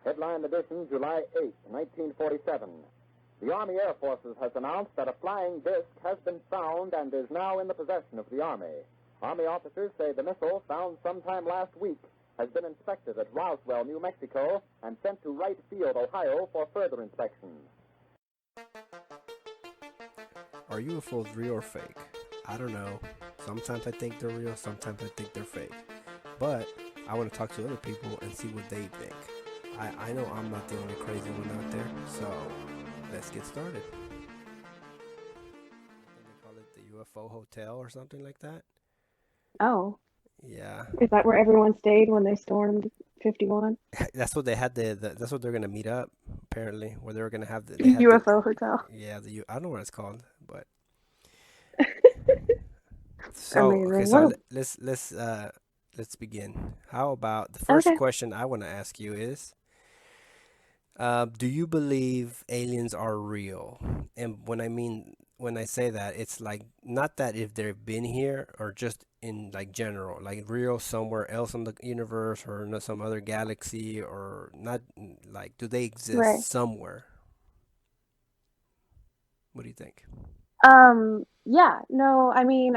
Headline edition, July 8, 1947. The Army Air Forces has announced that a flying disc has been found and is now in the possession of the Army. Army officers say the missile, found sometime last week, has been inspected at Roswell, New Mexico, and sent to Wright Field, Ohio, for further inspection. Are UFOs real or fake? I don't know. Sometimes I think they're real, sometimes I think they're fake. But I want to talk to other people and see what they think. I know I'm not the only crazy one out there, so let's get started. I think they call it the UFO Hotel or something like that. Oh, Yeah, is that where everyone stayed when they stormed 51? that's what they had. That's what they're gonna meet up apparently. Where they were gonna have they had the UFO hotel. yeah I don't know what it's called, but Amazing. so Well, let's begin. How about the first okay. question I want to ask you is, do you believe aliens are real? And when I say that, it's like not that if they've been here or just in like general, like real somewhere else in the universe or in some other galaxy or not, like do they Right. exist somewhere? What do you think? Yeah, no, I mean,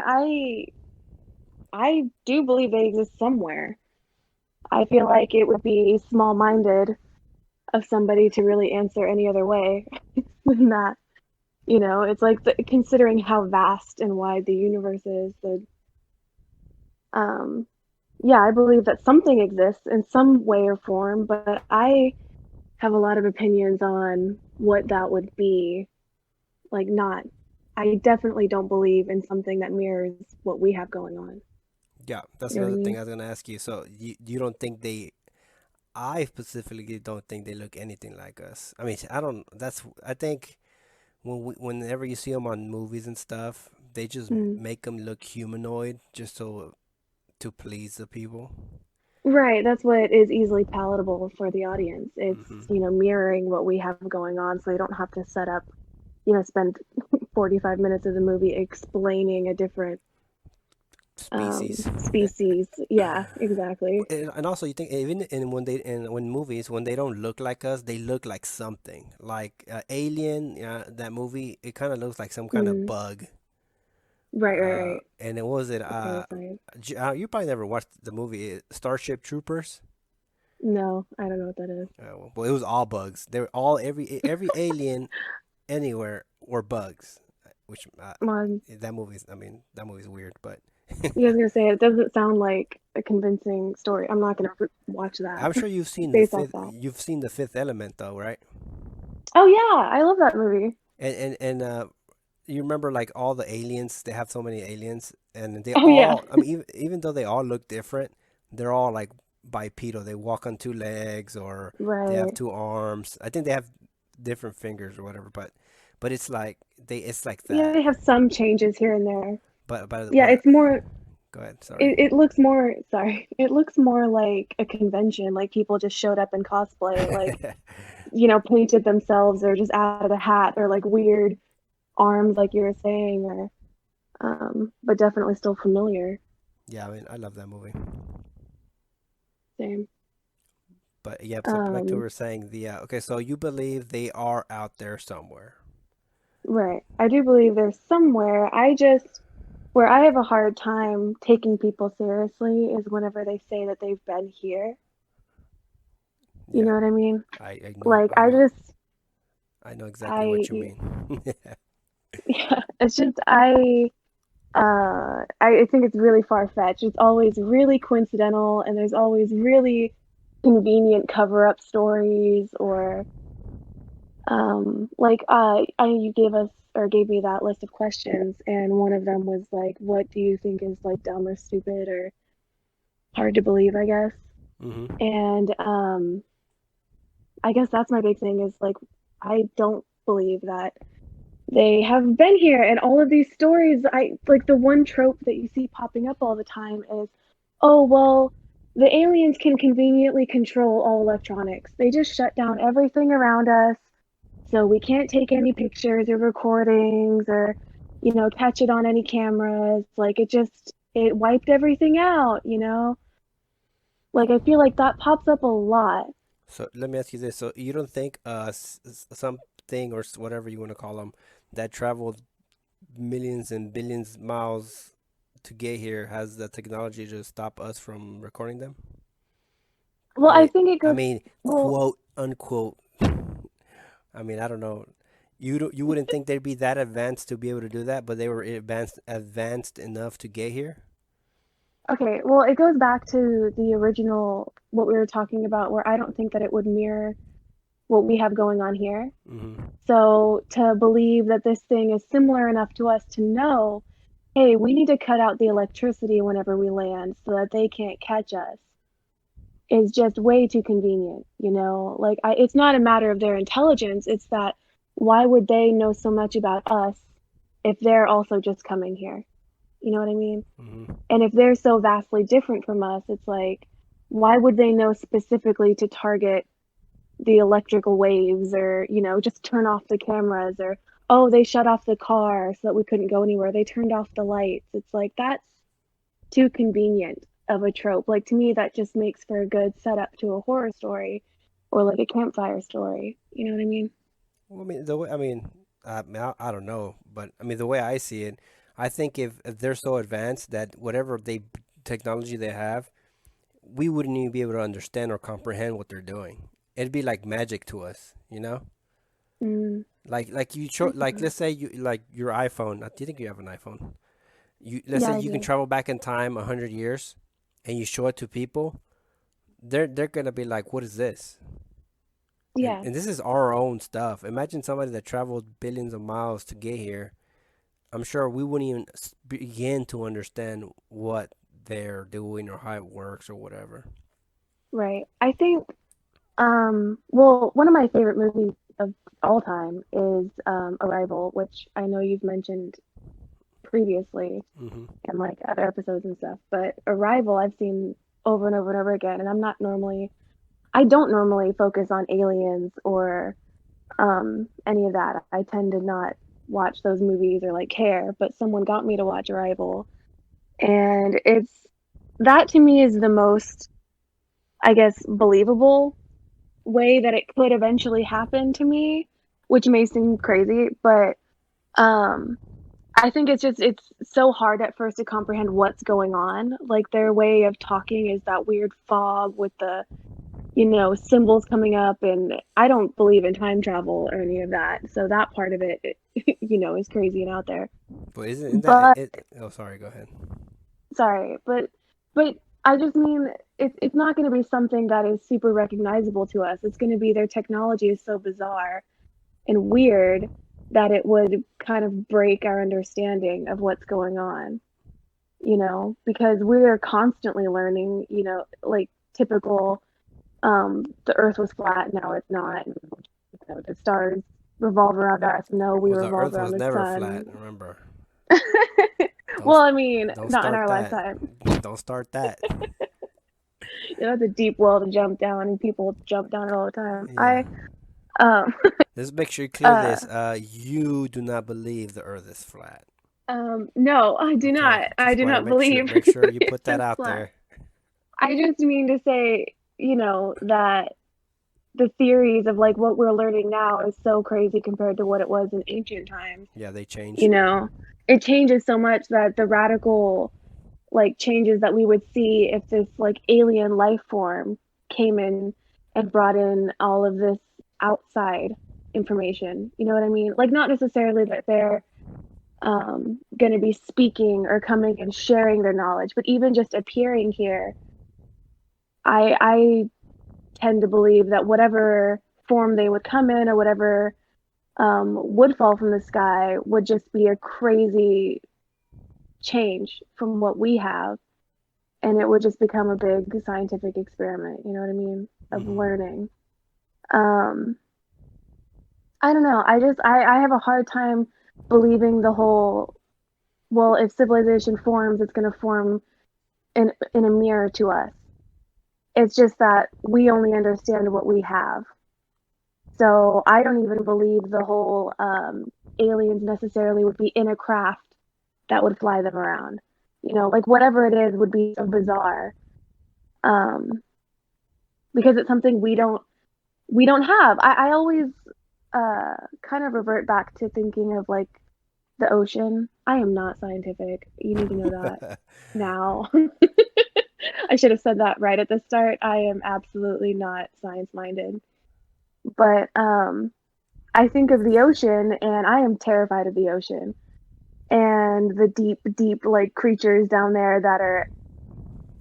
I do believe they exist somewhere. I feel like it would be small-minded of somebody to really answer any other way than that. It's like considering how vast and wide the universe is, um, yeah, I believe that something exists in some way or form, but I have a lot of opinions on what that would be. Like, not, I definitely don't believe in something that mirrors what we have going on. Yeah, that's You know what I another thing mean? I was gonna ask you. So you don't think they? I specifically don't think they look anything like us. I mean, I don't. I think whenever you see them on movies and stuff, they just Mm. make them look humanoid just to please the people. Right, that's what is easily palatable for the audience. It's, Hmm. mirroring what we have going on, so they don't have to spend 45 minutes of the movie explaining a different Species. species. Yeah, exactly. And also, you think even when movies when they don't look like us, they look like something like Alien. That movie it kind of looks like some kind of Mm. bug. Right, right, right. And it was it. The parasite. You probably never watched the movie Starship Troopers. No, I don't know what that is. Well, it was all bugs. They were all every alien anywhere were bugs. Which Well, that movie's. I mean, that movie's weird, but you guys gonna say it doesn't sound like a convincing story. I'm not gonna watch that I'm sure based off that. You've seen the Fifth Element, though, right? Oh yeah, I love that movie. And you remember like all the aliens? They have so many aliens, and they Oh yeah. all. I mean, even though they all look different, they're all like bipedal. They walk on two legs, or they have Right. two arms. I think they have different fingers or whatever. But it's like it's like Yeah, that. they have some changes here and there. Yeah, But it's more go ahead. Sorry. it looks more sorry. It looks more like a convention, like people just showed up in cosplay, like, painted themselves or just out of the hat or like weird arms like you were saying or but definitely still familiar. Yeah, I mean, I love that movie. Same. But yeah, so like we Um, were saying, the okay, so you believe they are out there somewhere. right. I do believe there's somewhere. Where I have a hard time taking people seriously is whenever they say that they've been here. You Yeah, know what I mean? I know, Like I know exactly I, what you mean. yeah, it's just I think it's really far-fetched. It's always really coincidental and there's always really convenient cover-up stories or like I you gave us or gave me that list of questions and one of them was like, what do you think is like dumb or stupid or hard to believe, I guess. Hmm. And I guess that's my big thing is like I don't believe that they have been here and all of these stories. I like the one trope that you see popping up all the time is, oh well, the aliens can conveniently control all electronics. They just shut down everything around us, so we can't take any pictures or recordings or catch it on any cameras. Like it wiped everything out. Like I feel like that pops up a lot. So let me ask you this. So you don't think something or whatever you want to call them that traveled millions and billions miles to get here has the technology to stop us from recording them? Well, I I mean, think it I goes, mean, well, quote unquote. I mean, I don't know. You wouldn't think they'd be that advanced to be able to do that, but they were advanced enough to get here. okay, well, it goes back to the original, what we were talking about, where I don't think that it would mirror what we have going on here. Mm-hmm. So to believe that this thing is similar enough to us to know, hey, we need to cut out the electricity whenever we land so that they can't catch us is just way too convenient, you know? Like it's not a matter of their intelligence, it's that why would they know so much about us if they're also just coming here? You know what I mean? Mm-hmm. And if they're so vastly different from us, it's like why would they know specifically to target the electrical waves or, just turn off the cameras or oh, they shut off the car so that we couldn't go anywhere. They turned off the lights. It's like that's too convenient of a trope. Like to me, that just makes for a good setup to a horror story or like a campfire story. You know what I mean? Well, I mean, I don't know, but I mean, the way I see it, I think if they're so advanced that whatever technology they have, we wouldn't even be able to understand or comprehend what they're doing. It'd be like magic to us, you know? Mm, Like you I show, like suppose. let's say you like your iPhone. Do you think you have an iPhone? Let's Yeah, say I you can do. travel back in time 100 years, and you show it to people. They're gonna be like, "What is this?" And Yeah, and this is our own stuff. Imagine somebody that traveled billions of miles to get here. I'm sure we wouldn't even begin to understand what they're doing or how it works or whatever. right. I think, well, one of my favorite movies of all time is Arrival, which I know you've mentioned previously Hmm. in like other episodes and stuff. But Arrival, I've seen over and over and over again, and I don't normally focus on aliens or any of that. I tend to not watch those movies or like care, but someone got me to watch Arrival, and that to me is the most, I guess, believable way that it could eventually happen to me, which may seem crazy, but um I think it's so hard at first to comprehend what's going on. Like their way of talking is that weird fog with the, symbols coming up, and I don't believe in time travel or any of that. So that part of it, is crazy and out there. But isn't that But it? Oh, sorry. Go ahead. sorry, but I just mean it's not going to be something that is super recognizable to us. It's going to be their technology is so bizarre and weird that it would kind of break our understanding of what's going on, because we're constantly learning, like typical, the earth was flat, now it's not. The stars revolve around us. No, we Well, the revolve Earth around was the never sun. flat. Remember? Don't Well, I mean, don't not in start our that. lifetime. Don't start that. It's a deep well to jump down, and people jump down it all the time. Yeah. Um, Let's make sure you clear uh, this. You do not believe the Earth is flat. no, I do Okay. not. I Just do want to not make sure believe make sure you it's put that out flat. there. I just mean to say, that the theories of like what we're learning now is so crazy compared to what it was in ancient times. Yeah, they You changed. know, it changes so much that the radical like changes that we would see if this like alien life form came in and brought in all of this outside information. You know what I mean? Like not necessarily that they're going to be speaking or coming and sharing their knowledge, but even just appearing here, I tend to believe that whatever form they would come in or whatever would fall from the sky would just be a crazy change from what we have, and it would just become a big scientific experiment, you know what I mean, of Hmm. learning. um I don't know, I have a hard time believing the whole, well, if civilization forms, it's going to form in a mirror to us. It's just that we only understand what we have. So I don't even believe the whole aliens necessarily would be in a craft that would fly them around. Like whatever it is would be so bizarre, um, because it's something we don't. we don't have. I always kind of revert back to thinking of like the ocean. I am not scientific. You need to know that now. I should have said that right at the start. I am absolutely not science minded. But I think of the ocean and I am terrified of the ocean and the deep, deep like creatures down there that are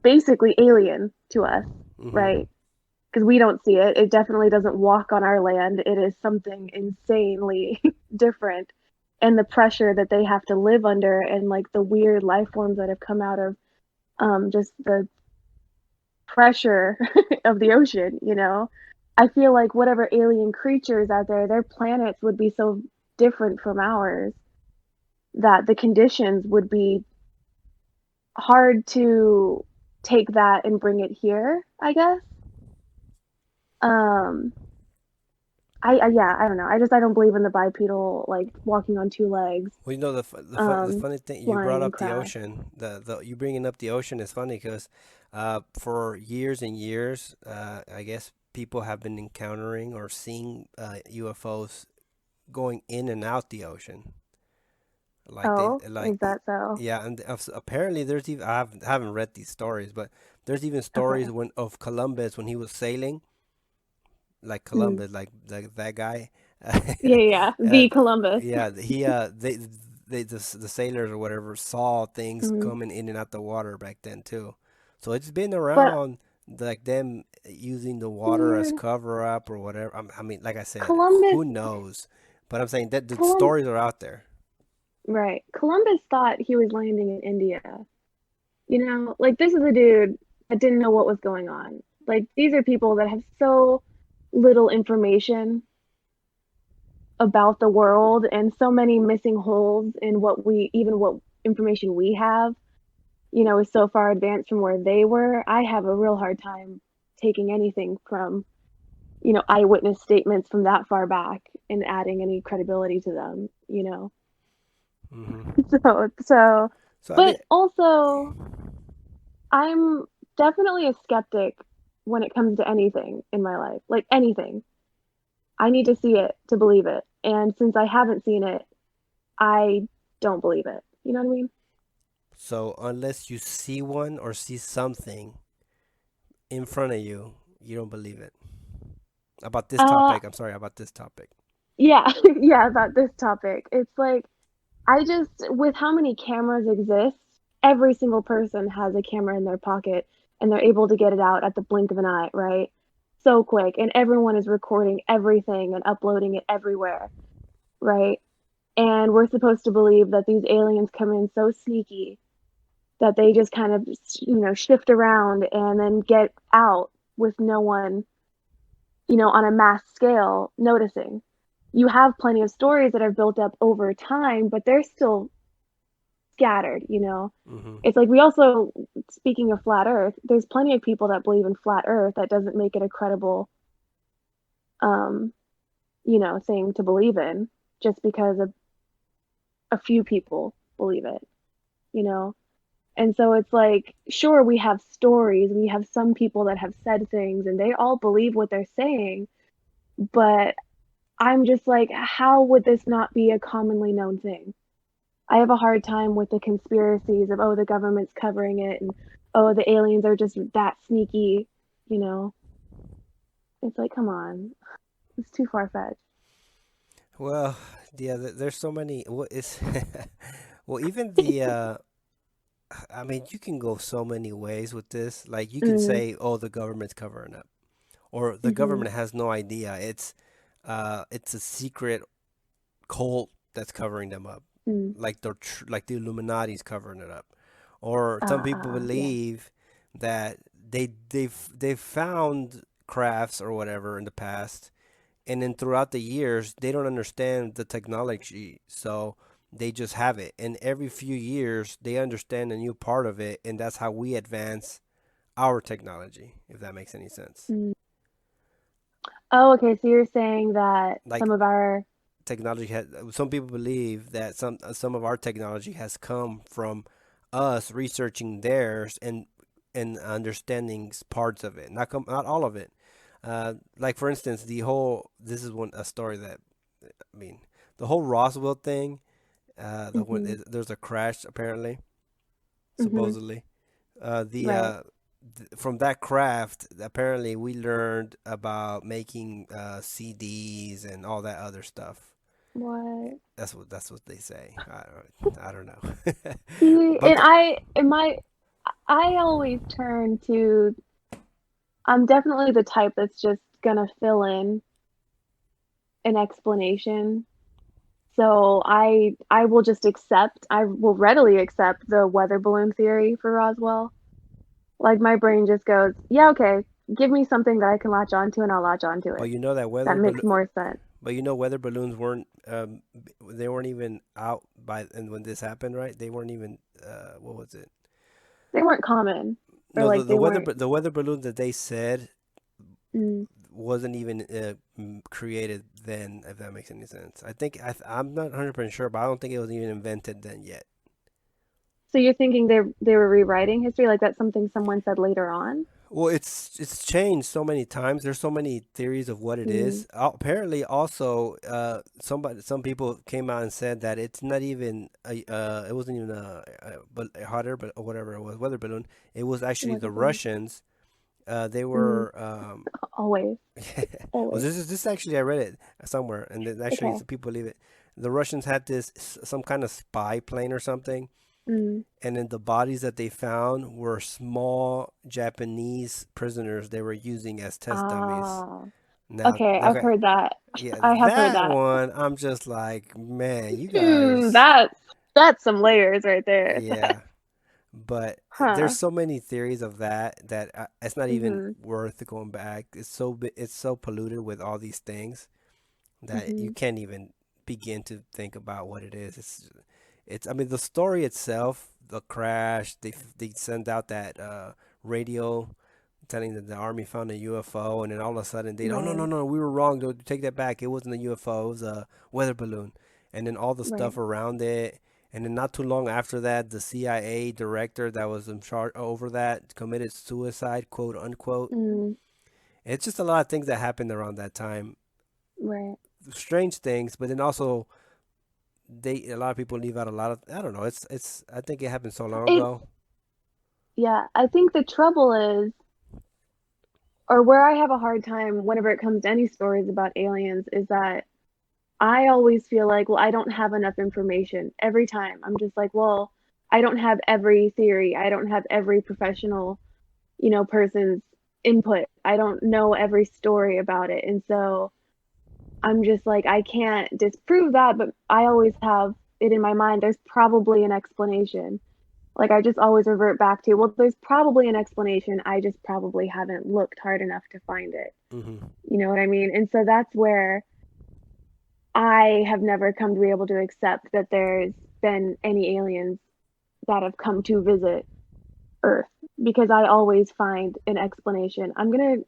basically alien to us, Hmm. right? Because we don't see it. It definitely doesn't walk on our land. It is something insanely different. And the pressure that they have to live under and like the weird life forms that have come out of just the pressure of the ocean, you know? I feel like whatever alien creatures out there, their planets would be so different from ours that the conditions would be hard to take that and bring it here, I guess. Um, yeah, I don't know. I don't believe in the bipedal like walking on two legs, Well, you know the um, funny thing, you brought flying up the craft. ocean. The you bringing up the ocean is funny because for years and years, I guess people have been encountering or seeing UFOs going in and out the ocean. Like they Oh, is that so? yeah, and apparently there's even I haven't read these stories, but there's even stories Okay. when of Columbus when he was sailing, like Mm. Columbus, like that guy. Yeah, yeah, yeah. uh, The Columbus. yeah, the sailors or whatever saw things Mm. coming in and out the water back then too. So it's been But around, like them using the water as weird. cover up or whatever. I mean, like I said, Columbus, who knows? But I'm saying that the Colum, stories are out there. right. Columbus thought he was landing in India. You know, like this is a dude that didn't know what was going on. Like these are people that have so little information about the world and so many missing holes in what information we have, you know, is so far advanced from where they were. I have a real hard time taking anything from, you know, eyewitness statements from that far back and adding any credibility to them, you know. Hmm. So, So I mean, but also I'm definitely a skeptic when it comes to anything in my life. Like anything. I need to see it to believe it. And since I haven't seen it, I don't believe it. You know what I mean? so unless you see one or see something in front of you, you don't believe it. About this Uh topic, I'm sorry, about this topic. yeah, yeah, about this topic. It's like I just with how many cameras exist, every single person has a camera in their pocket and they're able to get it out at the blink of an eye, right? So quick, and everyone is recording everything and uploading it everywhere, right? And we're supposed to believe that these aliens come in so sneaky that they just kind of, you know, shift around and then get out with no one, you know, on a mass scale noticing. You have plenty of stories that have built up over time, but they're still scattered, you know. Hmm. It's like we also, speaking of flat Earth, there's plenty of people that believe in flat Earth. That doesn't make it a credible, um, you know, thing to believe in just because a few people believe it, you know. And so it's like, sure, we have stories, we have some people that have said things and they all believe what they're saying, but I'm just like, how would this not be a commonly known thing? I have a hard time with the conspiracies of, oh, the government's covering it and, oh, the aliens are just that sneaky, you know? It's like, come on, it's too far fetched. Well, yeah, there's so many. What is, well, even the I mean, you can go so many ways with this. Like you can Mm, say, "Oh, the government's covering up," or "The mm-hmm, government has no idea. It's a secret cult that's covering them up, mm, like like the Illuminati's covering it up." Or some people yeah. believe that they've found crafts or whatever in the past, and then throughout the years they don't understand the technology, so they just have it, and every few years they understand a new part of it, and that's how we advance our technology, if that makes any sense. Mm. Oh, okay, so you're saying that Like some of our, technology has, some people believe that some of our technology has come from us researching theirs and understanding parts of it, not all of it. Like for instance, this is one a story that I mean, the whole Roswell thing. Hmm. There's a crash apparently, Hmm. supposedly. The Right. From that craft, apparently we learned about making CDs and all that other stuff. What? That's what they say. I don't know. See, But I always turn to, I'm definitely the type that's just gonna fill in an explanation. So I will just accept, I will readily accept the weather balloon theory for Roswell. Like my brain just goes, yeah, okay, give me something that I can latch onto and I'll latch onto but it. you know that That makes more sense. weather balloons weren't they weren't even out by and when this happened, right? They weren't even what was it? They weren't common, or No, like they weren't. the weather balloon that they said Mm. wasn't even created then, if that makes any sense. I'm not 100% sure, but I don't think it was even invented then yet. So you're thinking they were rewriting history, like that's something someone said later on? Well, it's changed so many times. There's so many theories of what it Mm. is. Apparently, also, some people came out and said that it's not even it wasn't even a hot air, but or whatever it was, weather balloon. It was actually Weather the balloon. Russians. They Mm. were Always, well, always. this actually I read it somewhere, and then actually Okay. some people believe it. The Russians had some kind of spy plane or something, Mm. and then the bodies that they found were small Japanese prisoners they were using as test dummies. Ah. Now, Okay, I've okay, heard that. yeah, I have heard that that. one, I'm just like, man, you Hmm, guys, that's some layers right there. yeah. But there's Huh. so many theories of that it's not even Hmm. worth going back. It's so polluted with all these things that you Hmm. can't even begin to think about what it is. I mean, the story itself, the crash, they send out that radio telling that the army found a UFO, and then all of a sudden oh no no Right. no, we were wrong. Take that back. It wasn't a UFO. It was a weather balloon, and then all the Right. stuff around it. And then not too long after that, the CIA director that was in charge over that committed suicide, quote unquote. Mm. It's just a lot of things that happened around that time, Right. strange things, but then also a lot of people leave out a lot of, I don't know. It's I think it happened so long It, ago. yeah, I think the trouble is, or where I have a hard time whenever it comes to any stories about aliens, is that I always feel like, well, I don't have enough information every time. I'm just like, well, I don't have every theory. I don't have every professional, person's input. I don't know every story about it. And so I'm just like, I can't disprove that, but I always have it in my mind. There's probably an explanation. Like, I just always revert back to, well, there's probably an explanation. I just probably haven't looked hard enough to find it. Hmm. You know what I mean? And so that's where I have never come to be able to accept that there's been any aliens that have come to visit Earth because I always find an explanation. I'm gonna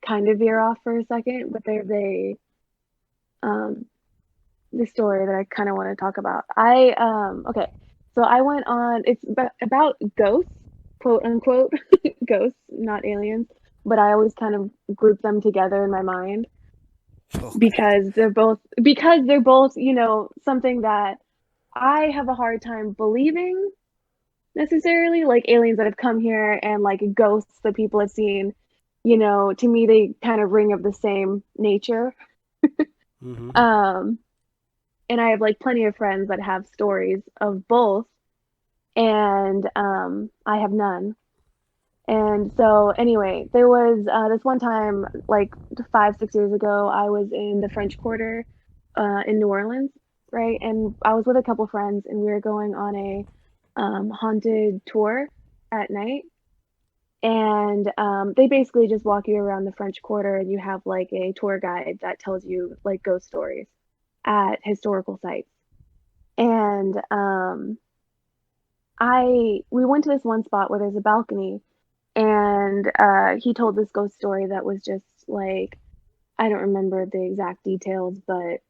kind of veer off for a second, but there's a um the story that I kind of want to talk about. Okay, so I went on. It's about ghosts, quote unquote, ghosts, not aliens, but I always kind of group them together in my mind Okay. because they're both something that I have a hard time believing necessarily, like aliens that have come here and like ghosts that people have seen. To me they kind of ring of the same nature. Hmm. Um, and I have like plenty of friends that have stories of both, and I have none. And so, anyway, there was this one time, like 5, 6 years ago, I was in the French Quarter in New Orleans, right? And I was with a couple friends, and we were going on a haunted tour at night. And they basically just walk you around the French Quarter, and you have like a tour guide that tells you like ghost stories at historical sites. And we went to this one spot where there's a balcony, and he told this ghost story that was just like, I don't remember the exact details, but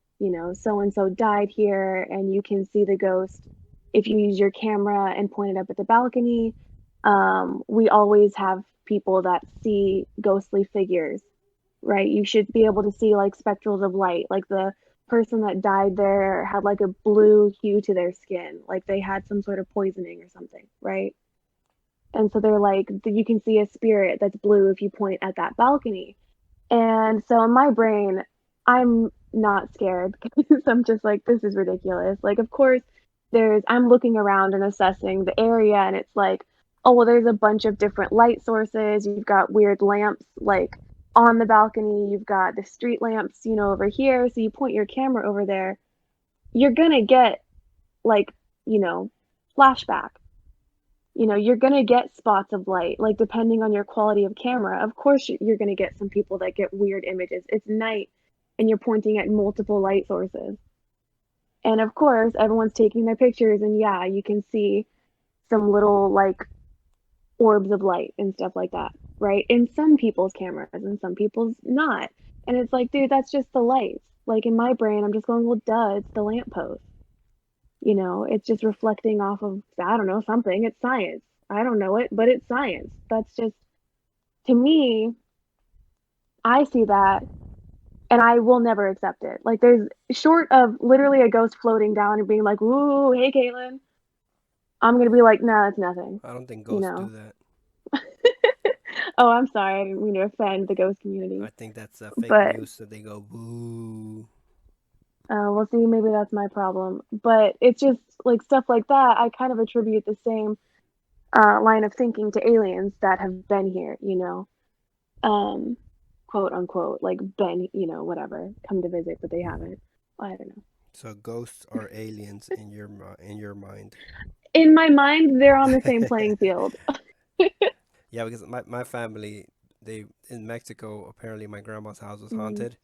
so and so died here, and you can see the ghost if you use your camera and point it up at the balcony. We always have people that see ghostly figures, right? You should be able to see like spectrals of light. Like the person that died there had like a blue hue to their skin, like they had some sort of poisoning or something, right? And so they're like, you can see a spirit that's blue if you point at that balcony. And so in my brain, I'm not scared because I'm just like, this is ridiculous. Like, of course, I'm looking around and assessing the area, and it's like, oh, well, there's a bunch of different light sources. You've got weird lamps, like on the balcony. You've got the street lamps, over here. So you point your camera over there, you're gonna get like, you know, flashback. You're going to get spots of light, like depending on your quality of camera. Of course, you're going to get some people that get weird images. It's night and you're pointing at multiple light sources. And of course, everyone's taking their pictures, and yeah, you can see some little like orbs of light and stuff like that, right? In some people's cameras and some people's not. And it's like, dude, that's just the lights. Like in my brain, I'm just going, well, duh, it's the lamppost. It's just reflecting off of, I don't know, something. It's science. I don't know it, but it's science. That's just, to me, I see that and I will never accept it. Like, there's short of literally a ghost floating down and being like, ooh, hey, Kaitlyn. I'm going to be like, nah, it's nothing, I don't think you ghosts do know? that. Oh, I'm sorry. I didn't mean to offend the ghost community. I think that's fake But, news, so they go boo. we'll see, maybe that's my problem. But it's just like stuff like that. I kind of attribute the same line of thinking to aliens that have been here, um, quote unquote, like been, whatever, come to visit, but they haven't. I don't know. So ghosts are aliens in your mind. In my mind, they're on the same playing field. Yeah, because my family, they in Mexico, apparently my grandma's house was Mm, haunted,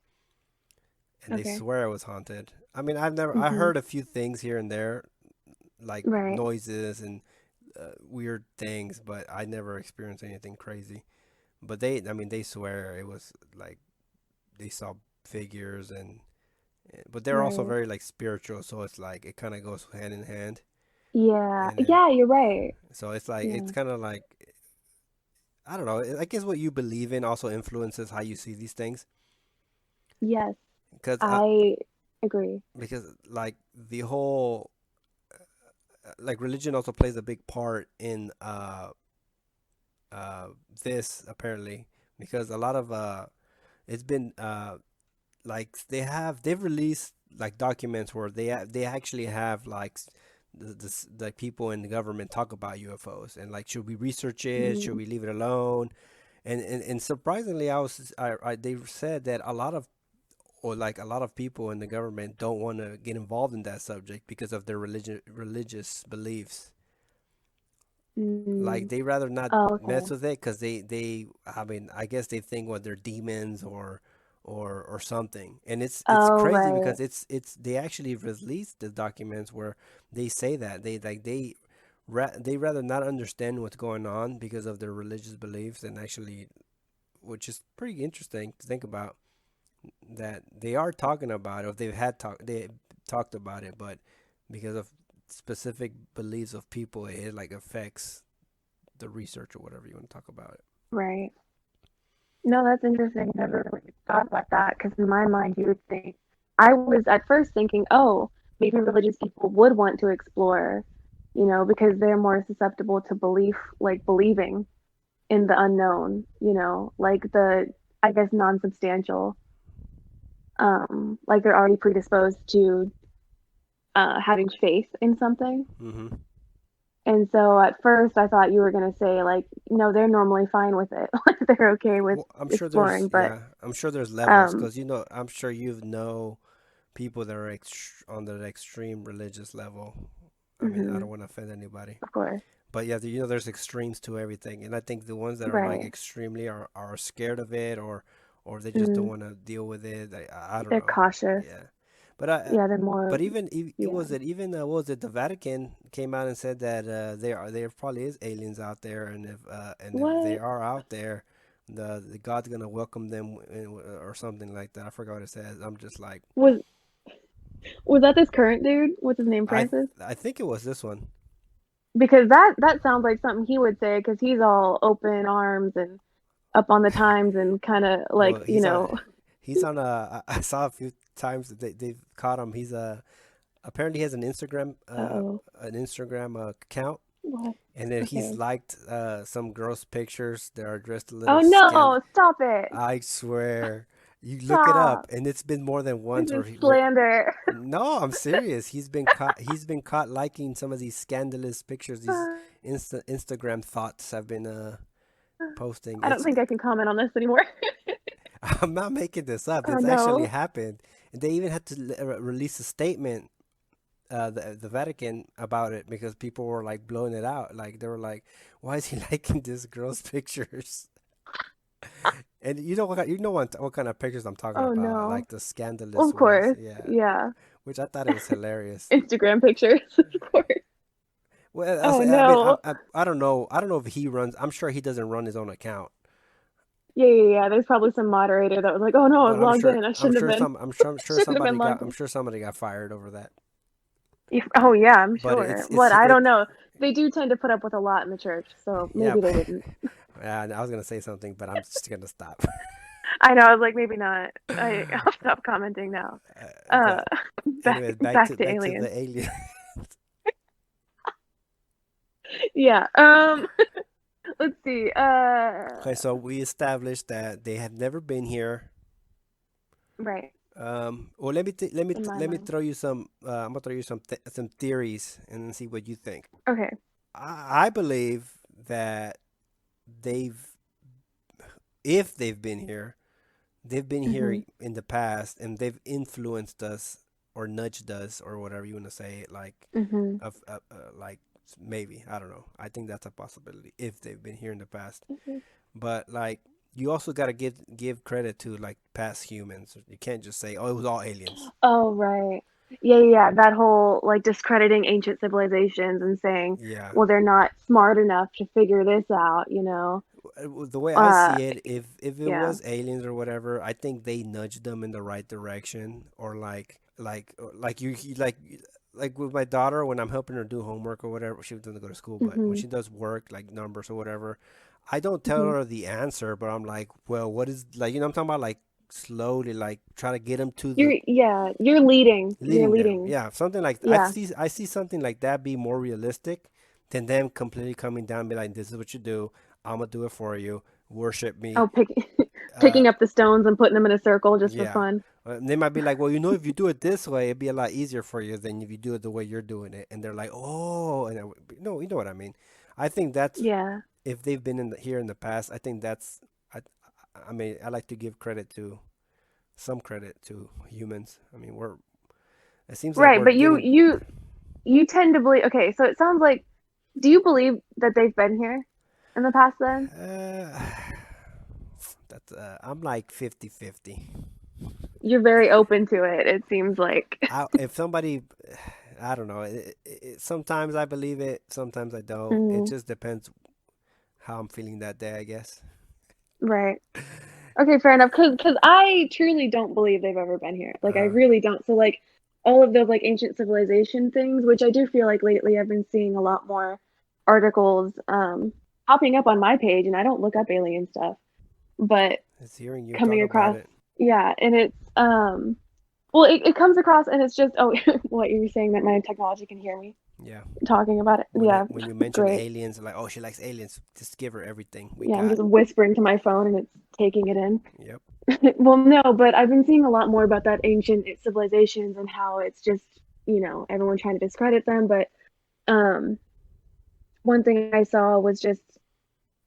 and they okay. swear it was haunted. I mean, I Hmm. heard a few things here and there, like Right. noises and weird things, but I never experienced anything crazy. But I mean, they swear it was like they saw figures but they're also Right. very like spiritual, so it's like it kind of goes hand in hand. Yeah. And then Yeah, you're right. so it's like it's Yeah. kind of like I don't know. I guess what you believe in also influences how you see these things. Yes, Because I agree. like the whole like religion also plays a big part in uh this apparently because a lot of it's been like they've released like documents where they actually have like the people in the government talk about UFOs and like should we research it, should Mm, we leave it alone, and surprisingly they said that a lot of people in the government don't want to get involved in that subject because of their religious beliefs. Like mm. they rather not Oh, mess okay. with it because they I mean I guess they think what they're demons or something, and it's Oh, crazy right. because it's they actually released the documents where they say that they rather not understand what's going on because of their religious beliefs and actually, which is pretty interesting to think about, that they are talking about it, or they talked about it, but because of specific beliefs of people, it like affects the research or whatever you want to talk about it. Right. No, that's interesting. Never really thought about that because in my mind, you would think I was at first thinking, oh, maybe religious people would want to explore, because they're more susceptible to belief, like believing in the unknown, like I guess, non-substantial. Like they're already predisposed to having faith in something. Mm-hmm. And so at first, I thought you were going to say, like, no, they're normally fine with it. Like they're okay with Well, I'm sure exploring. But I'm sure there's levels um, because I'm sure you know people that are on the extreme religious level. I mean, I mhm, don't want to offend anybody, of course. but yeah, there's extremes to everything, and I think the ones that are like Right. extremely are scared of it, or they just don't Mm, want to deal with it. I don't they're know. cautious. Yeah, but I Yeah, they're more, but even it yeah. was it even what was it, the Vatican came out and said that there probably is aliens out there, and if they What are out there, the God's gonna welcome them or something like that. I forgot what it says. I'm just like was was that this current dude? What's his name, I Francis? I think it was this one. Because that sounds like something he would say because he's all open arms and up on the times and kind of like, Well, he's on a. I saw a few times that they've caught him. He's apparently he has uh-oh. an Instagram account, What? and then he's Okay. liked some girls' pictures that are dressed a Oh little no, stop it. I swear, you look it up, Stop. and it's been more than This once is where slander. no, I'm serious. He's been caught liking some of these scandalous pictures. These Instagram thoughts have been posting. I don't think I can comment on this anymore. I'm not making this up. Oh This actually no. happened, and they even had to release a statement, the Vatican, about it because people were like blowing it out. Like they were like, "Why is he liking this girl's pictures?" And what kind of pictures I'm talking Oh about, no. like the scandalous Of ones, course. yeah. Yeah. Which I thought it was hilarious. Instagram pictures, of course. Well, Oh I mean, no. I don't know. I don't know if he runs. I'm sure he doesn't run his own account, Yeah. There's probably some moderator that was like, "Oh no, I but was logged in. I shouldn't have been. I'm sure Shouldn't have been logged I'm in." sure somebody got fired over that. Oh yeah, I'm But sure. But I it don't know. They do tend to put up with a lot in the church, so yeah. maybe they didn't. Yeah, I was gonna say something, but I'm just gonna stop. I know. I was like, maybe not. I'll stop commenting now. Uh, But back anyways, back to back to aliens. the alien. Yeah. Let's see. Okay, so we established that they have never been here. Right. Well, In my let me mind. throw you some. I'm gonna throw you some theories and then see what you think. Okay. I believe that they've, if they've been here Mhm. in the past and they've influenced us or nudged us or whatever you want to say it, like, Mhm. like maybe I don't know. I think that's a possibility if they've been here in the past. Mhm. But like, you also gotta give credit to like past humans. You can't just say, "Oh, it was all aliens." Oh, right. Yeah. That whole like discrediting ancient civilizations and saying, Yeah. well, they're not smart enough to figure this out. The way I Uh, see it, if it yeah. was aliens or whatever, I think they nudged them in the right direction, or like with my daughter when I'm helping her do homework or whatever. She doesn't go to school, but when Mhm. she does work, like numbers or whatever, I don't tell Mhm. her the answer, but I'm like, well, what is, like, I'm talking about, like, slowly, like, try to get them to the You're leading. You're leading them. leading. Yeah, something like Yeah. I see something like that be more realistic than them completely coming down and be like, "This is what you do. I'm gonna do it for you. Worship me." Oh, Uh, picking up the stones and putting them in a circle just for yeah. fun. They might be like, "Well, if you do it this way, it'd be a lot easier for you than if you do it the way you're doing it." And they're like, "Oh," and no, you know what I mean. I think that's, Yeah. if they've been here in the past. I think that's, I, I mean, I like to give some credit to humans. I mean, it seems like Right, we're but you getting. you you tend to believe. Okay, so it sounds like. Do you believe that they've been here in the past? Then Uh, that's I'm like 50-50. you're very open to it. It seems like. If somebody, I don't know. Sometimes I believe it, sometimes I don't. It Mm, just depends how I'm feeling that day, I guess. right. Okay, fair enough. Cause I truly don't believe they've ever been here. Like I Uh, really don't. So like all of those like ancient civilization things, which I do feel like lately I've been seeing a lot more articles popping up on my page, and I don't look up alien stuff, but it's hearing you coming talk about across, it. yeah, and it's well, it comes across and it's just oh, what you were saying that my technology can hear me Yeah. talking about it. Yeah, When you mention great. aliens, like, oh, she likes aliens, just give her everything we Yeah, I'm got. just whispering to my phone and it's taking it in. Yep. Well, no, but I've been seeing a lot more about that ancient civilizations and how it's just, everyone trying to discredit them. But um, one thing I saw was just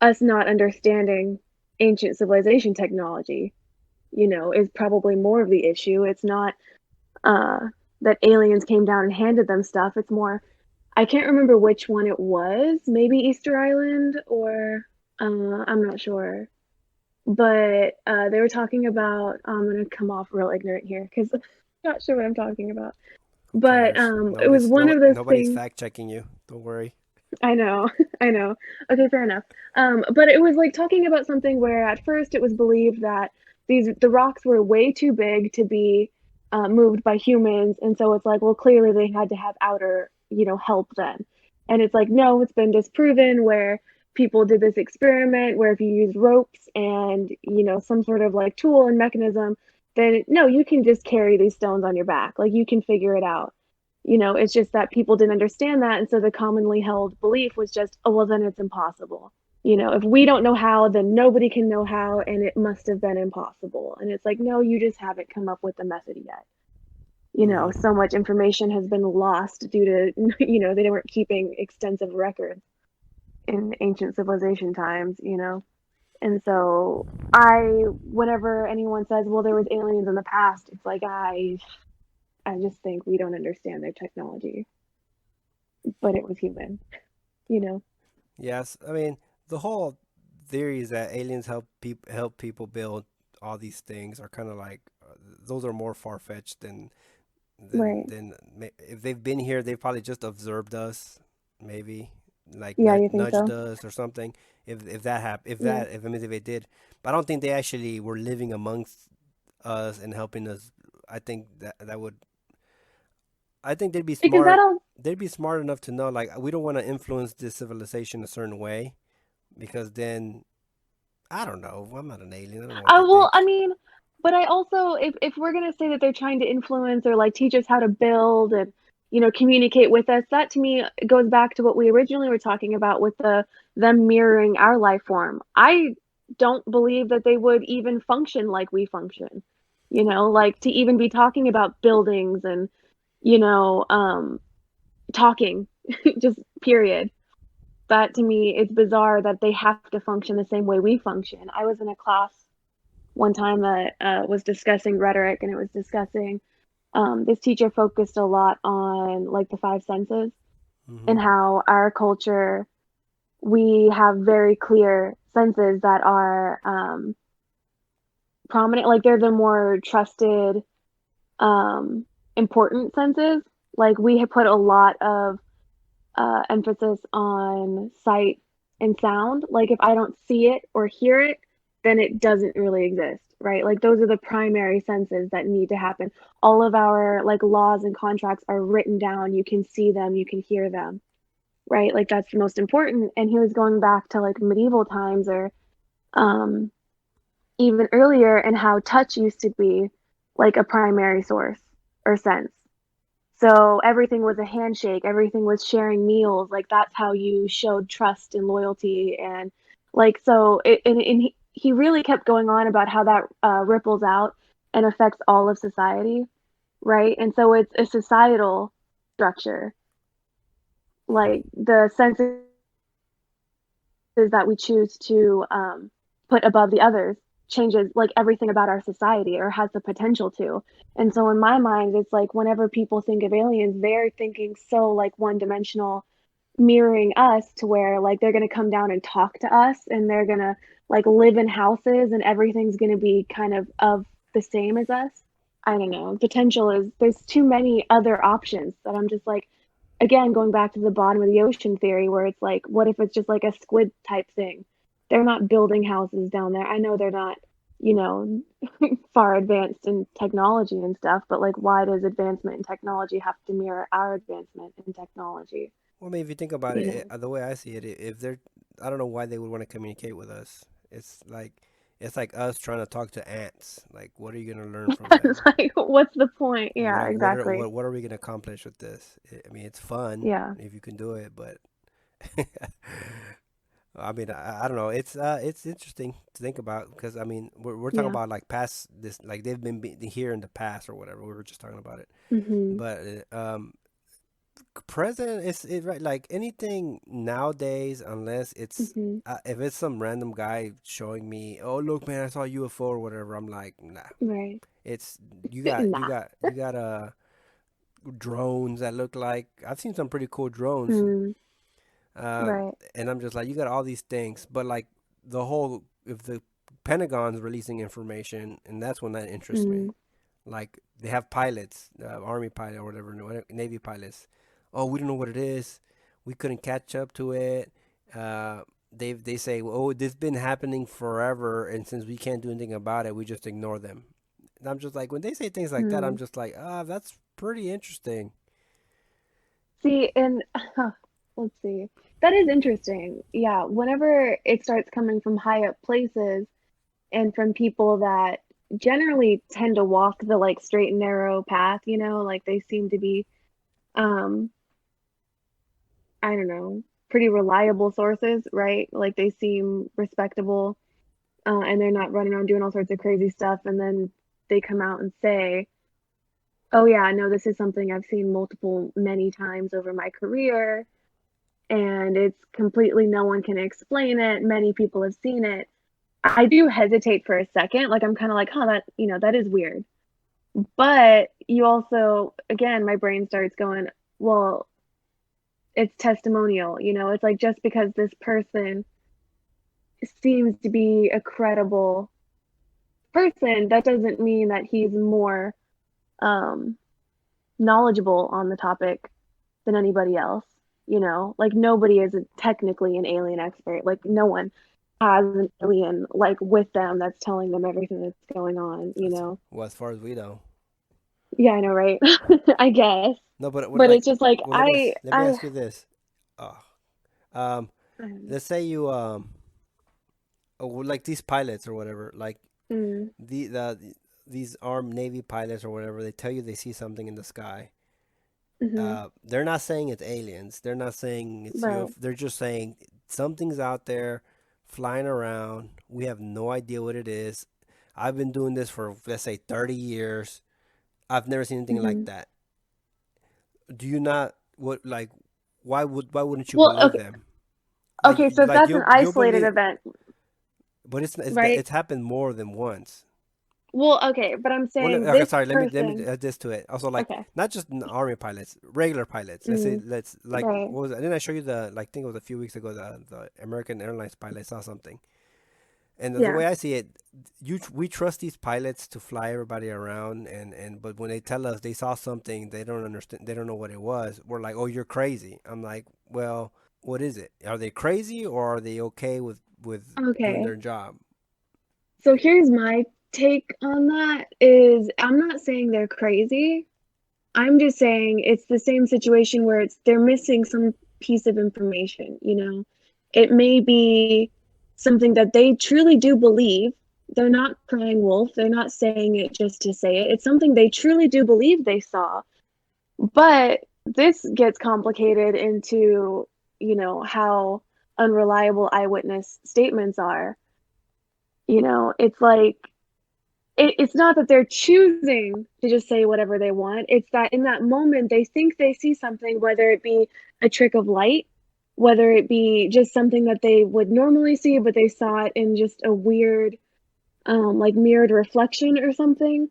us not understanding ancient civilization technology, is probably more of the issue. It's not uh, that aliens came down and handed them stuff. It's more, I can't remember which one it was, maybe Easter Island or I'm not sure. But they were talking about, I'm gonna come off real ignorant here because I'm not sure what I'm talking about. Who But cares? it was one of those Nobody's things. fact checking you. Don't worry. I know, I know. Okay, fair enough. But it was like talking about something where at first it was believed that the rocks were way too big to be moved by humans, and so it's like, well, clearly they had to have outer, help then. And it's like, no, it's been disproven where people did this experiment where if you use ropes and, some sort of like tool and mechanism, then no, you can just carry these stones on your back. Like you can figure it out. It's just that people didn't understand that. And so the commonly held belief was just, oh, well, then it's impossible. If we don't know how, then nobody can know how, and it must have been impossible. And it's like, no, you just haven't come up with the method yet. Mm-hmm. So much information has been lost due to, they weren't keeping extensive records in ancient civilization times. And so whenever anyone says, well, there was aliens in the past, it's like, I just think we don't understand their technology, but it was human, you know? Yes, I mean the whole theory is that aliens help people build all these things are kind of like those are more far fetched Right. if they've been here, they've probably just observed us, maybe like Yeah, you think nudged so? us or something. If that happened, Yeah. if I mean if they did, but I don't think they actually were living amongst us and helping us. I think that would I think they'd be Because smart. that'll, They'd be smart enough to know like we don't want to influence this civilization a certain way because then I don't know. I'm not an alien. I don't know what they well, I think. mean, but I also, if we're gonna say that they're trying to influence or like teach us how to build and, communicate with us, that to me goes back to what we originally were talking about with them mirroring our life form. I don't believe that they would even function like we function. Like to even be talking about buildings and, you know, um, talking, just period. That to me, it's bizarre that they have to function the same way we function. I was in a class one time that was discussing rhetoric, and it was discussing this teacher focused a lot on like the five senses Mm-hmm. and how our culture, we have very clear senses that are prominent, like they're the more trusted, um, important senses. Like we have put a lot of emphasis on sight and sound. Like if I don't see it or hear it, then it doesn't really exist, right? Like those are the primary senses that need to happen. All of our like laws and contracts are written down. You can see them, you can hear them, right? Like that's the most important. And he was going back to like medieval times or um, even earlier and how touch used to be like a primary source or sense. So everything was a handshake, everything was sharing meals. Like that's how you showed trust and loyalty. And like, so and he really kept going on about how that ripples out and affects all of society, right? And so it's a societal structure. Like the senses that we choose to put above the others changes like everything about our society or has the potential to. And so in my mind, it's like whenever people think of aliens, they're thinking so like one dimensional, mirroring us to where like they're going to come down and talk to us and they're going to like live in houses and everything's going to be kind of the same as us. I don't know. Potential is there's too many other options that I'm just like, again, going back to the bottom of the ocean theory, where it's like, what if it's just like a squid type thing? They're not building houses down there. I know they're not, you know, far advanced in technology and stuff, but like, why does advancement in technology have to mirror our advancement in technology? Well, I mean, if you think about You it, know, the way I see it, if they're, I don't know why they would want to communicate with us. It's like us trying to talk to ants. Like, what are you gonna learn from it's them? like, what's the point? You Yeah, know, exactly. what are we gonna accomplish with this? I mean, it's fun Yeah. if you can do it, but I mean, I don't know. It's interesting to think about because I mean, we're talking Yeah. about like past this, like they've been here in the past or whatever. We were just talking about it, Hmm. but present is it right? Like anything nowadays, unless it's Hmm. if it's some random guy showing me, oh look, man, I saw a UFO or whatever. I'm like, nah. Right. It's Nah. you got drones that look like I've seen some pretty cool drones. Mm, Uh, right. and I'm just like, you got all these things, but like the whole, if the Pentagon's releasing information, and that's when that interests me. Mm, Like they have pilots, Army pilot or whatever, Navy pilots. Oh, we don't know what it is. We couldn't catch up to it. They say, oh, this has been happening forever, and since we can't do anything about it, we just ignore them. And I'm just like, when they say things like that, I'm mm. just like, ah, that's pretty interesting. See, and Let's see. That is interesting. Yeah, whenever it starts coming from high up places and from people that generally tend to walk the like straight and narrow path, like they seem to be um I don't know, pretty reliable sources, right? Like they seem respectable, and they're not running around doing all sorts of crazy stuff, and then they come out and say, "Oh yeah, no, this is something I've seen many times over my career, and it's completely no one can explain it. Many people have seen it." I do hesitate for a second, like I'm kind of like, "Huh, that is weird." But you also, again, my brain starts going, "Well, it's testimonial, it's like just because this person seems to be a credible person, that doesn't mean that he's more um, knowledgeable on the topic than anybody else. Like nobody is technically an alien expert. Like no one has an alien like with them that's telling them everything that's going on. Well, as far as we know. Yeah, I know, right? I guess, No, but but it's just like well, let me ask you this. Oh, um, I don't know. let's say you like these pilots or whatever, like Mm, these armed Navy pilots or whatever, they tell you they see something in the sky. mm-hmm, They're not saying it's aliens. They're not saying it's right. UFO. They're just saying something's out there flying around. We have no idea what it is. I've been doing this for, let's say, 30 years. I've never seen anything like Mm-hmm. that. Do you not, what, like, why wouldn't you Well, believe them? okay, so if that's an You'll isolated believe, event, but right? it's happened more than once. Well, okay, but I'm Well, saying okay, this sorry. Let me person. add this to it. Also, like Okay. not just army pilots, regular pilots. Let's say Mm, let's like right. what was it? Didn't I show you the like? I think it was a few weeks ago. The American Airlines pilot saw something, and the Yeah. way I see it, we trust these pilots to fly everybody around, and but when they tell us they saw something, they don't understand. They don't know what it was. We're like, oh, you're crazy. I'm like, well, what is it? Are they crazy or are they okay with doing Okay. their job? So here's my take on that is I'm not saying they're crazy. I'm just saying it's the same situation where they're missing some piece of information. It may be something that they truly do believe. They're not crying wolf. They're not saying it just to say it. It's something they truly do believe they saw. But this gets complicated into, how unreliable eyewitness statements are. It's like it's not that they're choosing to just say whatever they want. It's that in that moment they think they see something, whether it be a trick of light, whether it be just something that they would normally see, but they saw it in just a weird, like mirrored reflection or something,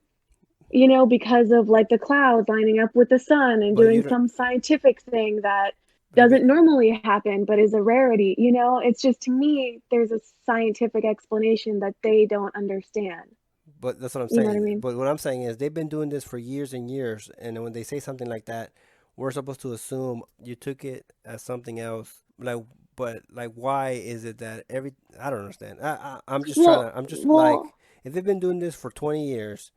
because of like the clouds lining up with the sun and But you doing don't. some scientific thing that Yeah, but doesn't normally happen but is a rarity. It's just to me, there's a scientific explanation that they don't understand. But that's what I'm You know what I saying. mean? But what I'm saying is they've been doing this for years and years, and when they say something like that, we're supposed to assume you took it as something else. Like, but like, why is it that every? I don't understand. I'm just trying Well, to. I'm just well, like, if they've been doing this for 20 years,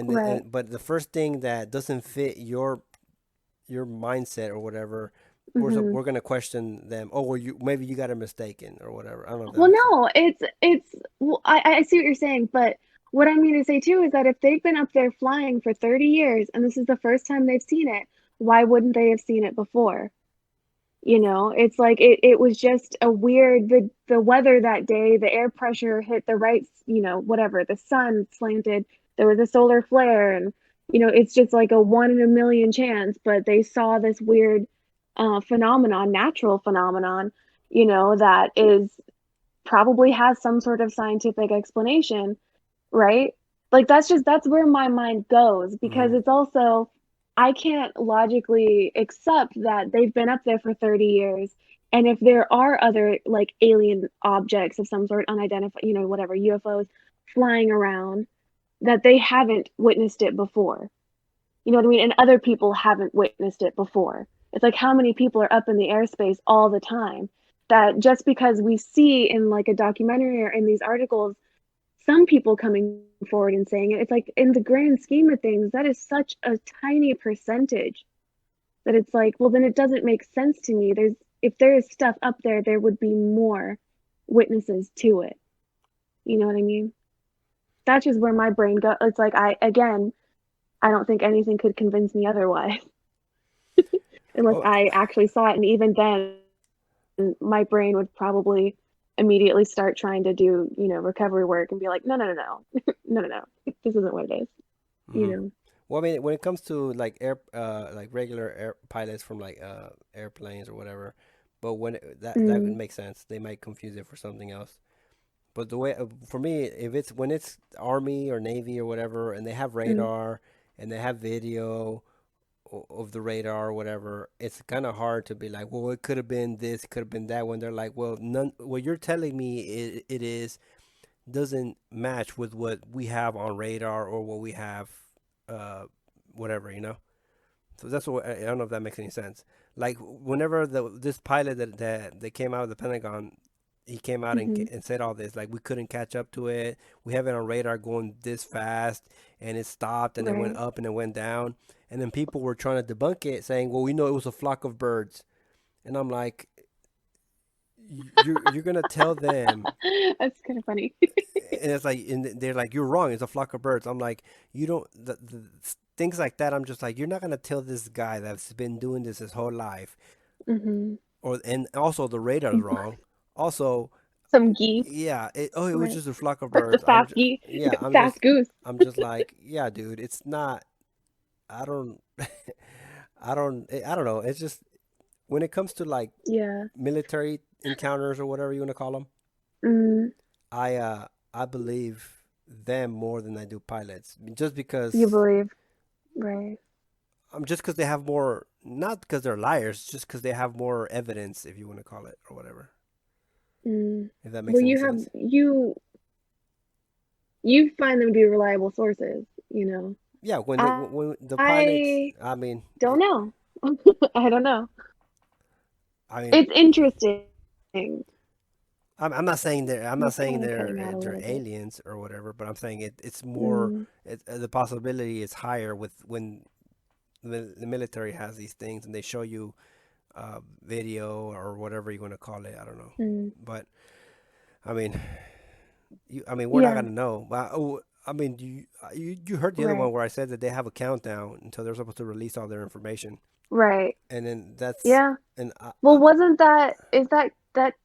right. and but the first thing that doesn't fit your mindset or whatever, Hmm. we're gonna question them. Oh, well, you maybe you got it mistaken or whatever. I don't know if that Well, makes sense. no, it's well, I see what you're saying, but what I mean to say too is that if they've been up there flying for 30 years and this is the first time they've seen it, why wouldn't they have seen it before? It's like it was just a weird the weather that day, the air pressure hit the right, whatever, the sun slanted, there was a solar flare, and it's just like a one in a million chance, but they saw this weird natural phenomenon, that is probably has some sort of scientific explanation, right? Like that's where my mind goes because Hmm. it's also I can't logically accept that they've been up there for 30 years. And if there are other like alien objects of some sort, unidentified, whatever, UFOs flying around, that they haven't witnessed it before. You know what I mean? And other people haven't witnessed it before. It's like how many people are up in the airspace all the time that just because we see in like a documentary or in these articles some people coming forward and saying it, it's like in the grand scheme of things, that is such a tiny percentage. That it's like, well, then it doesn't make sense to me. If there is stuff up there, there would be more witnesses to it. You know what I mean? That's just where my brain goes. It's like, I don't think anything could convince me otherwise unless Well, I actually saw it. And even then, my brain would probably immediately start trying to do, recovery work and be like, no, no, no, no, no, no, no, this isn't what it is, you mhm. know? Well, I mean, when it comes to like like regular air pilots from like airplanes or whatever, but that would Mm, make sense. They might confuse it for something else. But the way for me, if it's when it's Army or Navy or whatever, and they have mm, radar and they have video of the radar or whatever, it's kind of hard to be like, well, it could have been this, could have been that. When they're like, well, none. What you're telling me it is doesn't match with what we have on radar or what we have, uh, whatever. So that's what I don't know if that makes any sense. Like whenever this pilot that came out of the Pentagon, he came out mm-hmm. and said all this, like we couldn't catch up to it. We have it on radar going this fast, and it stopped, and it went Right. up, and it went down, and then people were trying to debunk it, saying, "Well, we know it was a flock of birds," and I'm like, You're gonna tell them." That's kind of funny. And it's like, and they're like, "You're wrong. It's a flock of birds." I'm like, "You don't." Things like that. I'm just like, you're not gonna tell this guy that's been doing this his whole life, Hmm. and also the radar's wrong. Also, Some geese, yeah, it was right? just a flock of The birds. fast geese, Yeah, fast goose. I'm just like, yeah, dude, it's not. I don't, I don't know. It's just when it comes to like Yeah. military encounters or whatever you want to call them, Mm, I believe them more than I do pilots, just you because believe, right? just because they have more, not because they're liars, just because they have more evidence, if you want to call it or whatever. Mm. If that Well, makes any sense. you find them to be reliable sources, Yeah, I, when the pilots, I I mean, don't know. I don't know. I mean, It's interesting. I'm not saying You're kind of cutting out a they're little bit. aliens or whatever, but I'm saying it's more, Mm, the possibility is higher with when the military has these things and they show you video or whatever you want to call it. I don't know, mm. but I mean, I mean, we're not Yeah, gonna know. But I mean, you heard the other right, one where I said that they have a countdown until they're supposed to release all their information, right. and then Yeah. and Well, wasn't that, is that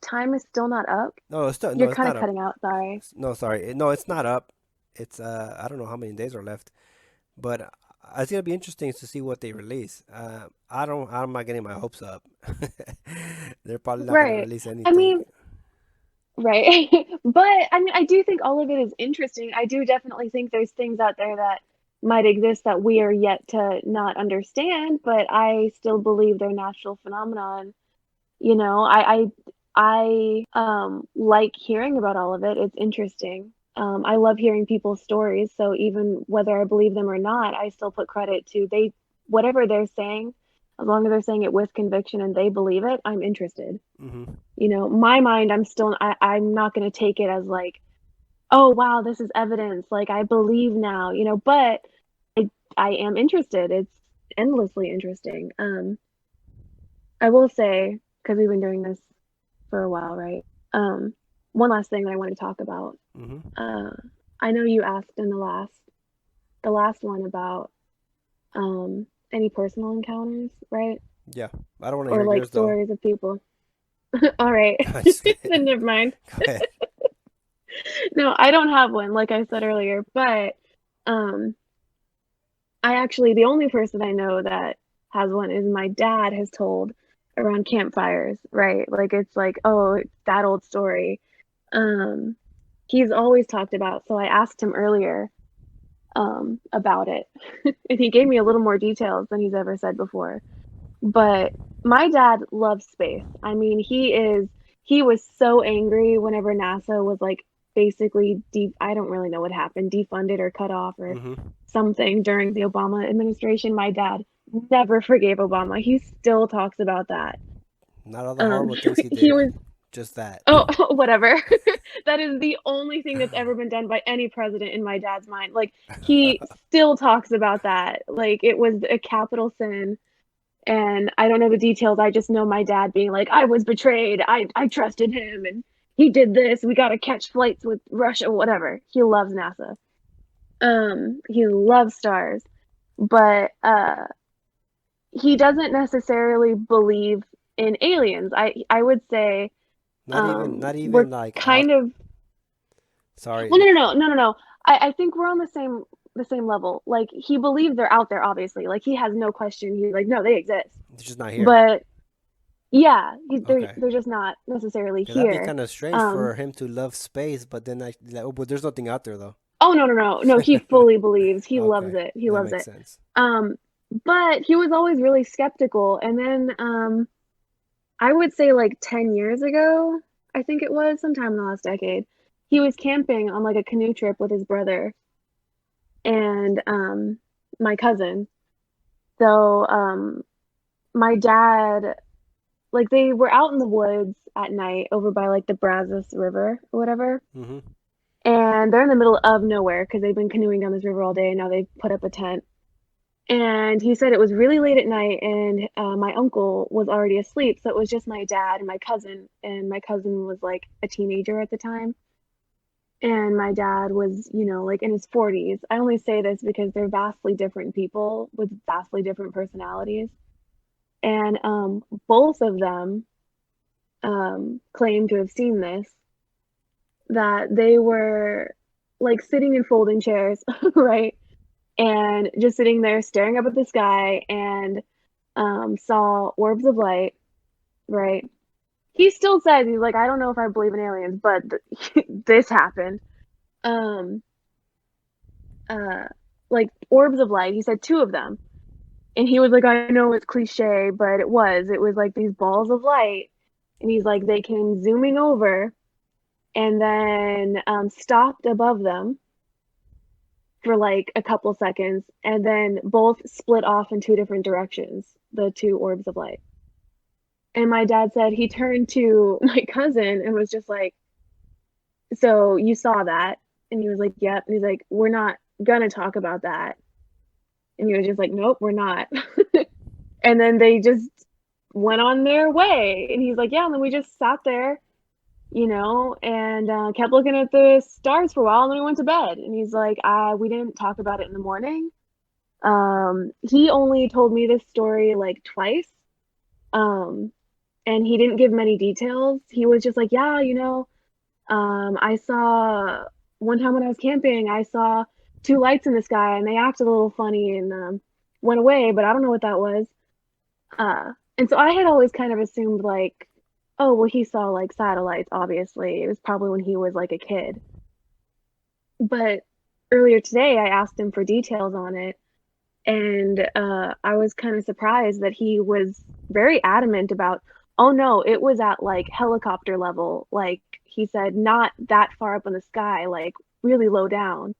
time is still not up? no, You're it's kind of not up. cutting out, sorry. No, sorry, no, it's not up. It's I don't know how many days are left, but it's gonna be interesting to see what they release. I'm not getting my hopes up. They're probably not gonna Right. release I anything. mean, right. But I mean, I do think all of it is interesting. I do definitely think there's things out there that might exist that we are yet to not understand, but I still believe they're natural phenomenon. I like hearing about all of it. It's interesting. I love hearing people's stories, so even whether I believe them or not, I still put credit to whatever they're saying, as long as they're saying it with conviction and they believe it, I'm interested. Hmm. My mind, I'm not going to take it as like, oh wow, this is evidence, like I believe now, but I am interested. It's endlessly interesting. I will say, because we've been doing this for a while, right? Um, One last thing that I want to talk about. Hmm. Uh, I know you asked in the last one about any personal encounters, right? Yeah, I don't want to Or hear like yours though. stories of people. All right, Just then never mind. go ahead. No, I don't have one, like I said earlier, but um, the only person I know that has one is my dad has told around campfires, right? Like it's like, oh, it's that old story. Um, he's always talked about, so I asked him earlier about it, and he gave me a little more details than he's ever said before. But my dad loves space. I mean, he was so angry whenever NASA was like basically I don't really know what happened, defunded or cut off or Hmm. something during the Obama administration. My dad never forgave Obama. He still talks about that. Not all the Um, horrible things he he did, was just that. Oh, whatever. That is the only thing that's ever been done by any president in my dad's mind. Like he still talks about that. Like it was a capital sin And I don't know the details. I just know my dad being like, I was betrayed. I trusted him and he did this. We got to catch flights with Russia, whatever. He loves NASA. He loves stars. But he doesn't necessarily believe in aliens. I would say Not we're even like kind out. of well, Sorry, no. I think we're on the same level. Like he believes they're out there, obviously. Like he has no question. He's like, no, they exist. it's just not here. But yeah, Okay. they're just not necessarily Cause that'd be here. kind of strange Um, for him to love space, but then like, oh, but there's nothing out there though. oh no. He fully believes. He loves Okay, it. He that loves makes it. sense. Um, but he was always really skeptical. And then I would say like 10 years ago, I think it was sometime in the last decade, he was camping on like a canoe trip with his brother and my cousin. So my dad, like they were out in the woods at night over by like the Brazos River or whatever. Mm-hmm. And they're in the middle of nowhere because they've been canoeing down this river all day and now they've put up a tent. And he said it was really late at night and my uncle was already asleep. So it was just my dad and my cousin. And my cousin was like a teenager at the time. And my dad was, like in his 40s. I only say this because they're vastly different people with vastly different personalities. And both of them claim to have seen this, that they were like sitting in folding chairs, right? And just sitting there staring up at the sky and saw orbs of light, right? He still says, he's like, I don't know if I believe in aliens, but this happened. Um, uh, like orbs of light. He said two of them. And he was like, I know it's cliche, but it was. It was like these balls of light. And he's like, they came zooming over and then stopped above them for like a couple seconds and then both split off in two different directions, the two orbs of light. And my dad said he turned to my cousin and was just like, so you saw that? And he was like, yep. And he's like, we're not gonna talk about that. And he was just like, nope, we're not. And then they just went on their way. And he's like, yeah. And then we just sat there, and kept looking at the stars for a while. And then we went to bed. And he's like, we didn't talk about it in the morning. He only told me this story like twice. And he didn't give many details. He was just like, yeah, I saw one time when I was camping, I saw two lights in the sky and they acted a little funny and went away, but I don't know what that was. And so I had always kind of assumed like, oh, well, he saw like satellites, obviously. It was probably when he was like a kid. But earlier today, I asked him for details on it. And I was kind of surprised that he was very adamant about, oh no, it was at like helicopter level. Like he said, not that far up in the sky, like really low down.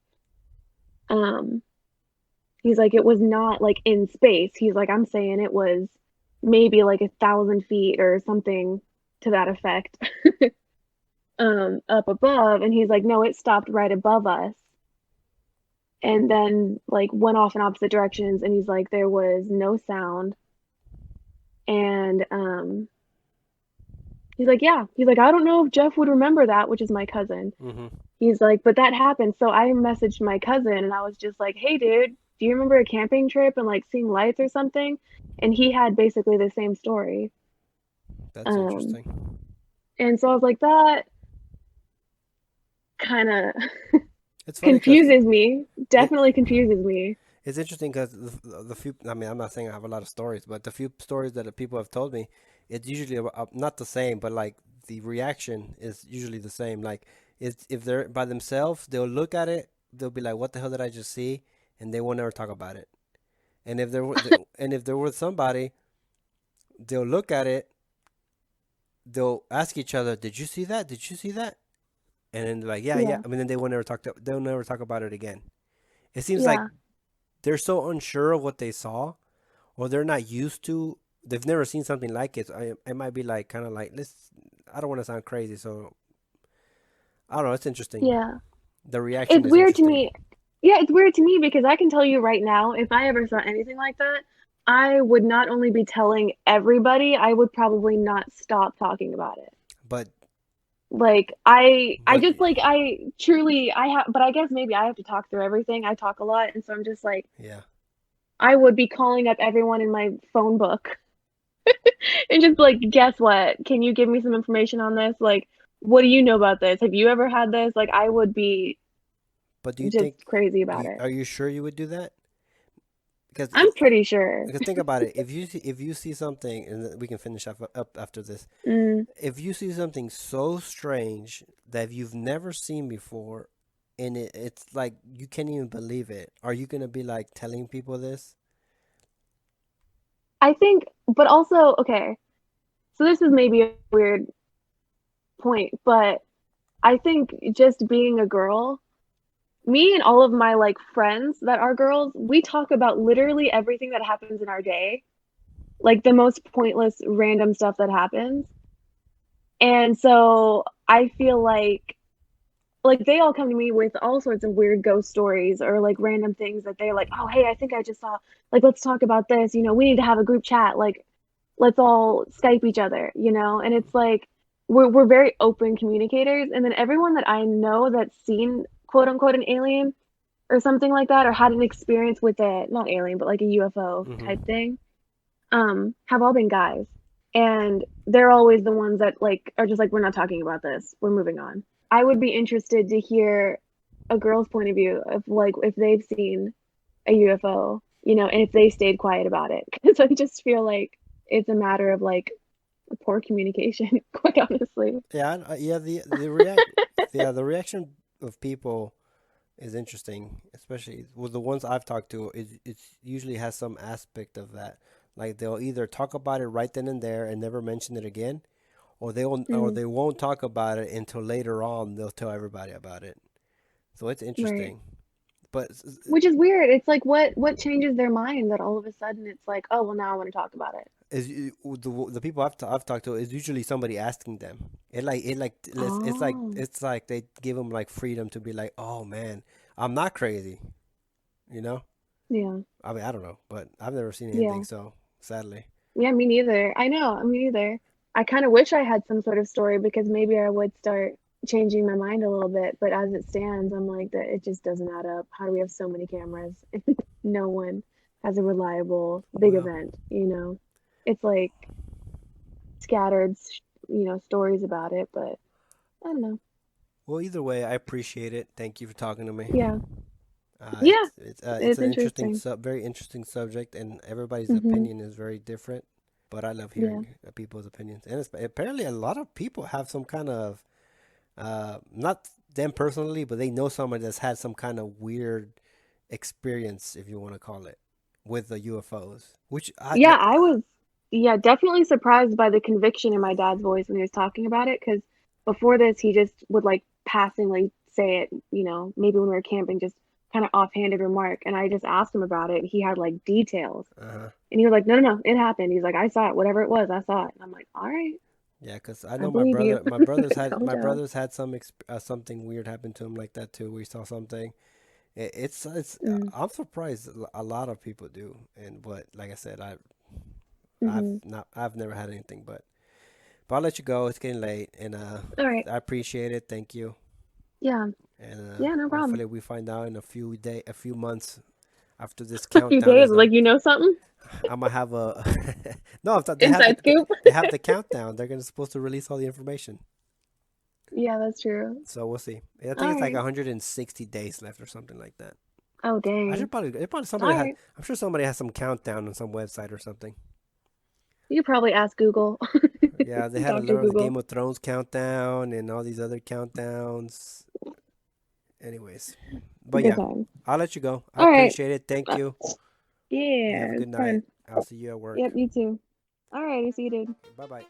He's like, it was not like in space. He's like, I'm saying it was maybe like 1,000 feet or something to that effect, up above. And he's like, no, it stopped right above us. And then like went off in opposite directions. And he's like, there was no sound. And he's like, yeah. He's like, I don't know if Jeff would remember that, which is my cousin. Mm-hmm. He's like, but that happened. So I messaged my cousin and I was just like, hey, dude, do you remember a camping trip and like seeing lights or something? And he had basically the same story. That's Um, interesting. and so I was like, that kind of It's funny because confuses me. it Definitely confuses me. it's interesting because the few. I mean, I'm not saying I have a lot of stories, but the few stories that the people have told me, it's usually not the same, but like the reaction is usually the same. Like, it's if they're by themselves, they'll look at it, they'll be like, "What the hell did I just see?" And they won't ever talk about it. And if they're with somebody, they'll look at it, they'll ask each other, "Did you see that? Did you see that?" And then they're like, "Yeah, yeah." Yeah, I mean, then they'll never talk about it again. It seems like yeah, they're so unsure of what they saw, or they're not used to. They've never seen something like it. So it might be like kind of like let's. I don't want to sound crazy, so I don't know. It's interesting. yeah. The reaction It's is weird to interesting. me. Yeah, it's weird to me because I can tell you right now, if I ever saw anything like that, I would not only be telling everybody, I would probably not stop talking about it. But Like I but just like I truly I have, but I guess maybe I have to talk through everything. I talk a lot, and so I'm just like yeah. I would be calling up everyone in my phone book and just like, guess what? Can you give me some information on this? Like, what do you know about this? Have you ever had this? Like, I would be But do you just think crazy about it. are you sure you would do that? Because I'm pretty sure. because think about it. If you see something, and then we can finish up after this. Mm, If you see something so strange that you've never seen before, and it's like you can't even believe it, are you gonna be like telling people this? I think, but also, okay, so this is maybe a weird point, but I think just being a girl, me and all of my like friends that are girls, we talk about literally everything that happens in our day, like the most pointless, random stuff that happens. And so I feel like they all come to me with all sorts of weird ghost stories or like random things that they're like, oh, hey, I think I just saw, like, let's talk about this. We need to have a group chat. Like, let's all Skype each other, And it's like, we're very open communicators. And then everyone that I know that's seen, quote unquote, an alien or something like that, or had an experience with it, not alien, but like a UFO type Mm-hmm. thing, have all been guys. And they're always the ones that like are just like, we're not talking about this. We're moving on. I would be interested to hear a girl's point of view of like if they've seen a UFO, and if they stayed quiet about it. Because I just feel like it's a matter of like poor communication, quite honestly. Yeah, yeah. The reaction of people is interesting, especially with the ones I've talked to. It's usually has some aspect of that. Like they'll either talk about it right then and there and never mention it again, or Mm, they won't talk about it until later on. They'll tell everybody about it. So it's right. interesting. But Which is weird. It's like what changes their mind that all of a sudden it's like, oh well, now I want to talk about it. the people I've talked to is usually somebody asking them. Oh, It's like they give them like freedom to be like, oh man, I'm not crazy, you know. yeah, I mean, I don't know, but I've never seen anything, yeah, so sadly. yeah. Me neither. I know. Me neither. I kind of wish I had some sort of story because maybe I would start changing my mind a little bit. But as it stands, I'm like that. It just doesn't add up. How do we have so many cameras and no one has a reliable big Well, event? It's like scattered, stories about it. But I don't know. well, either way, I appreciate it. Thank you for talking to me. Yeah, yeah. It's It's an interesting interesting. very interesting subject, and everybody's Hmm. opinion is very different. But I love Yeah. hearing people's opinions, and apparently a lot of people have some kind of not them personally, but they know somebody that's had some kind of weird experience, if you want to call it, with the UFOs. Which Yeah, I was, yeah, definitely surprised by the conviction in my dad's voice when he was talking about it. Because before this, he just would like passingly say it, maybe when we were camping, just kind of offhanded remark. And I just asked him about it. And he had like details. uh And he was like, no, no, no, it happened. He's like, I saw it, whatever it was, I saw it. And I'm like, all right, yeah, because I I know believe you. Calm my down. brothers had something weird happen to him like that too. We saw something. It's Mm, I'm surprised a lot of people do, and but like I said, hmm. I've never had anything, but I'll let you go. It's getting late, and All right. I appreciate it. Thank you, Yeah. and Yeah, no problem. hopefully we find out in a few months after this A few countdown days, is up. like, something? I'm gonna have a no. I thought Inside scoop. they have the countdown. They're gonna supposed to release all the information, Yeah, that's true. so we'll see. I think All it's like right. 160 days left or something like that. Oh, I dang. should probably it probably All somebody has. right. I'm sure somebody has some countdown on some website or something. You could probably ask Google. Yeah, they had a Dr. lot of the Google. Game of Thrones countdown and all these other countdowns. Anyways, but Good yeah, time. I'll let you go. I All right. appreciate it. Thank Uh, you. You have a yeah, good it's night. fun. I'll see you at work. Yep, you too. All righty, see you, dude. Bye bye.